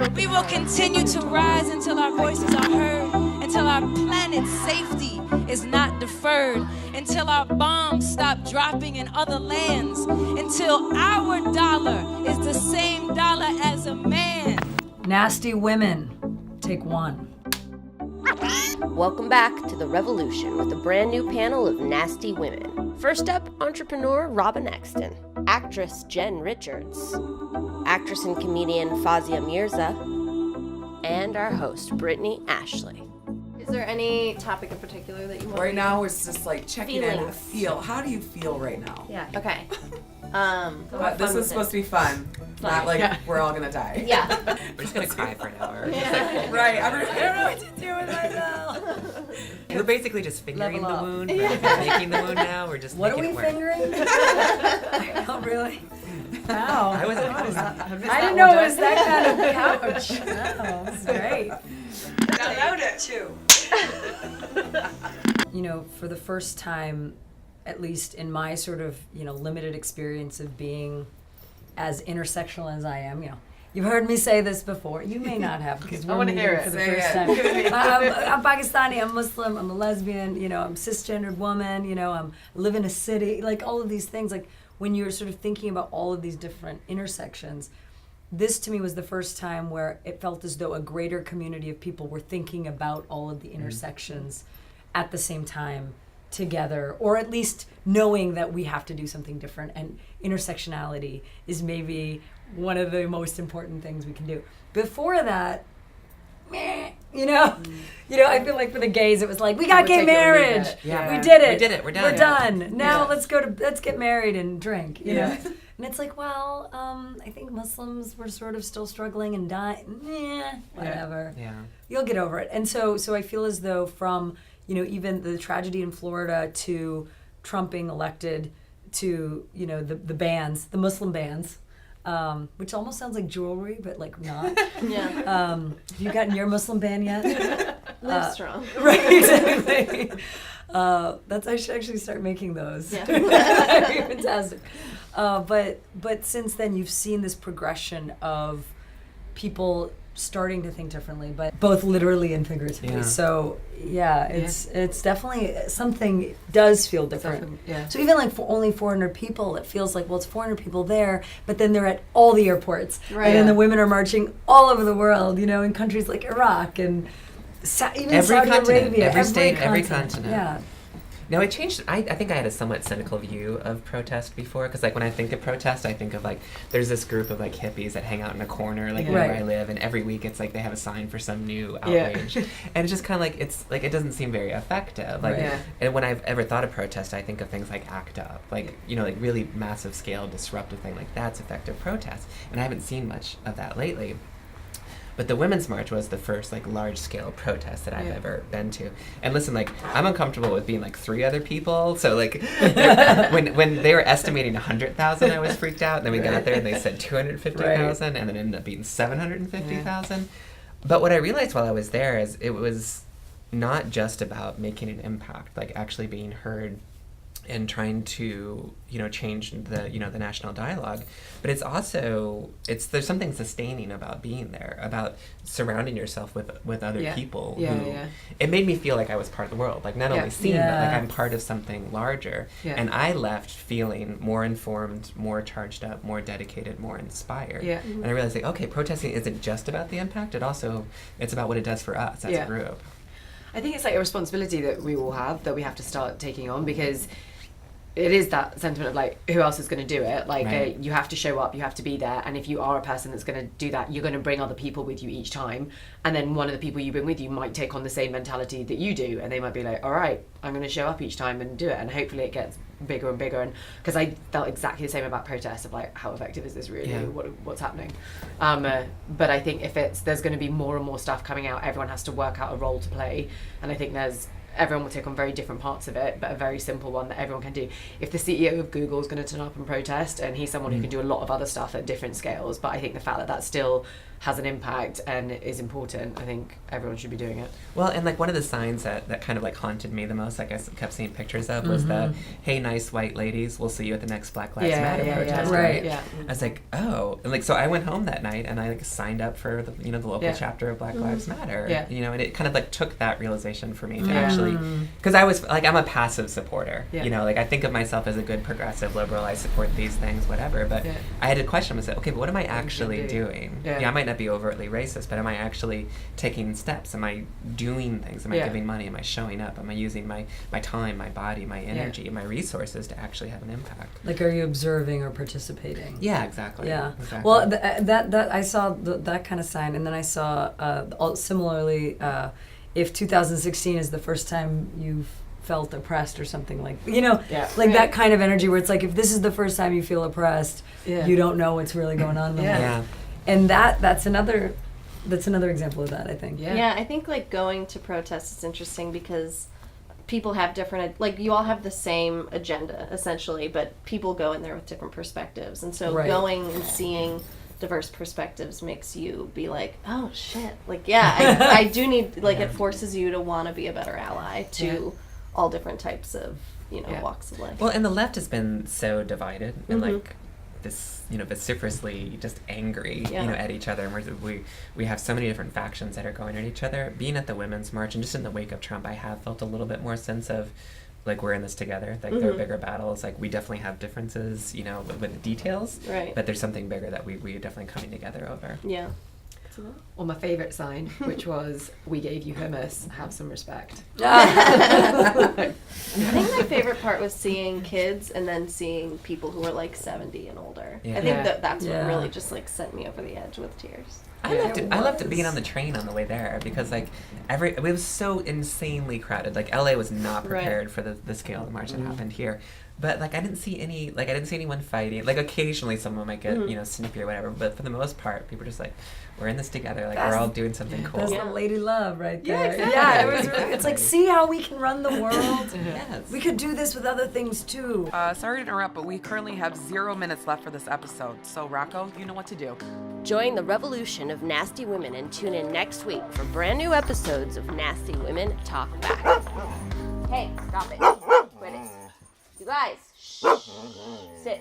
We will continue to rise until our voices are heard, until our planet's safety is not deferred, until our bombs stop dropping in other lands, until our dollar is the same dollar as a man. Nasty Women, take one. Welcome back to The Revolution with a brand new panel of nasty women. First up, entrepreneur Robin Exton, actress Jen Richards, actress and comedian Fazia Mirza, and our host Brittany Ashley. Is there any topic in particular that you want? Right now it's just like checking in Feelings. with feel. How do you feel right now? Yeah. Okay. But this is supposed to be fun. Not like we're all gonna die. Yeah. We're just gonna cry for an hour. Right. I don't know what to do with myself. We're basically just fingering Level the up. wound. We're not making the wound now. We're just What are making we it work. fingering? Oh, really? Wow. I was I didn't know it was that kind of couch. Oh, that's great. Got out it too. You know, for the first time, at least in my sort of, limited experience of being as intersectional as I am, you've heard me say this before. You may not have, because we're meeting for the Say first it. time. I'm Pakistani, I'm Muslim, I'm a lesbian, I'm a cisgendered woman, I live in a city, like all of these things. Like when you're sort of thinking about all of these different intersections, this to me was the first time where it felt as though a greater community of people were thinking about all of the intersections at the same time together, or at least knowing that we have to do something different, and intersectionality is maybe one of the most important things we can do. Before that, I feel like for the gays it was like, we got gay marriage. Yeah. We did it. We did it. We're done. We're done. Now let's get married and drink, you know. And it's like, well, I think Muslims were sort of still struggling and dying. Whatever. Yeah. You'll get over it. And so I feel as though from, even the tragedy in Florida to Trump being elected to, the bans, the Muslim bans, which almost sounds like jewelry, but like not. Yeah. Have you gotten your Muslim ban yet? Live strong. Right, exactly. I should actually start making those. Yeah. Fantastic. But since then, you've seen this progression of people starting to think differently, but both literally and figuratively. Yeah. So it's definitely something does feel different. Yeah. So even like for only 400 people, it feels like, well, it's 400 people there, but then they're at all the airports, Right. and then the women are marching all over the world. In countries like Iraq and even Every Saudi continent, Arabia, every state, every continent. Yeah. No, it changed. I think I had a somewhat cynical view of protest before, because like when I think of protest, I think of like there's this group of like hippies that hang out in a corner like where Right. I live, and every week it's like they have a sign for some new outrage, and it's just kind of like it's like it doesn't seem very effective. Like, Right. and when I've ever thought of protest, I think of things like ACT UP, like like really massive scale disruptive thing, like that's effective protest, and I haven't seen much of that lately. But the Women's March was the first like large-scale protest that I've ever been to. And listen, like I'm uncomfortable with being like 3 other people. So like when they were estimating 100,000, I was freaked out. And then we got there and they said 250,000, and then it ended up being 750,000. But what I realized while I was there is it was not just about making an impact, like actually being heard and trying to change the the national dialogue, but it's also there's something sustaining about being there, about surrounding yourself with other people who it made me feel like I was part of the world, like not only seen but like I'm part of something larger, and I left feeling more informed, more charged up, more dedicated, more inspired, and I realized like, okay, protesting isn't just about the impact, it's about what it does for us as a group. I think it's like a responsibility that we all have, that we have to start taking on, because it is that sentiment of like, who else is going to do it? Like, Right. you have to show up, you have to be there, and if you are a person that's going to do that, you're going to bring other people with you each time, and then one of the people you bring with you might take on the same mentality that you do, and they might be like, all right, I'm going to show up each time and do it, and hopefully it gets bigger and bigger. And because I felt exactly the same about protests, of like, how effective is this really? Yeah. What's happening? But I think if there's going to be more and more stuff coming out, everyone has to work out a role to play, and I think everyone will take on very different parts of it, but a very simple one that everyone can do. If the CEO of Google is going to turn up and protest, and he's someone who can do a lot of other stuff at different scales, but I think the fact that that's still has an impact and is important, I think everyone should be doing it. Well, and like one of the signs that kind of like haunted me the most, like I kept seeing pictures of, was the "Hey, nice white ladies, we'll see you at the next Black Lives Matter protest." Right. Yeah. I was like, oh, and like so I went home that night and I like signed up for the the local chapter of Black Lives Matter. Yeah. And it kind of like took that realization for me to actually, because I was like, I'm a passive supporter. Yeah. Like I think of myself as a good progressive liberal. I support these things, whatever. But I had to question myself. Okay, but what am I actually doing? Yeah. I might not be overtly racist, but am I actually taking steps? Am I doing things? Am I giving money? Am I showing up? Am I using my time, my body, my energy, my resources to actually have an impact? Like, are you observing or participating? Yeah, exactly. Yeah. Exactly. Well, that I saw that kind of sign, and then I saw similarly, if 2016 is the first time you've felt oppressed or something like that kind of energy where it's like, if this is the first time you feel oppressed, you don't know what's really going on in the world. Yeah. And that's another example of that, I think. Yeah, I think like going to protests is interesting because people have different, like you all have the same agenda essentially, but people go in there with different perspectives, and so going and seeing diverse perspectives makes you be like, oh shit, like I do need, like it forces you to want to be a better ally to all different types of walks of life. Well, and the left has been so divided and like this, vociferously just angry, at each other. And we have so many different factions that are going at each other. Being at the Women's March and just in the wake of Trump, I have felt a little bit more sense of, like, we're in this together. Like, there are bigger battles. Like, we definitely have differences, with the details. Right. But there's something bigger that we are definitely coming together over. Yeah. Or my favourite sign, which was, we gave you hummus, have some respect. I think my favorite part was seeing kids and then seeing people who were like 70 and older. Yeah. I think that's what really just like sent me over the edge with tears. I loved it being on the train on the way there because it was so insanely crowded. Like LA was not prepared for the scale of the march that happened here. But I didn't see anyone fighting. Like occasionally someone might get snippy or whatever, but for the most part people were just like, we're in this together. Like we're all doing something cool. That's the lady love right there. Yeah, exactly. Yeah, it was really, it's like, see how we can run the world. Yes. We could do this with other things too. Sorry to interrupt, but we currently have 0 minutes left for this episode. So Rocco, you know what to do. Join the revolution of nasty women and tune in next week for brand new episodes of Nasty Women Talk Back. Hey, stop it. Quit it. You guys, shh. Sit.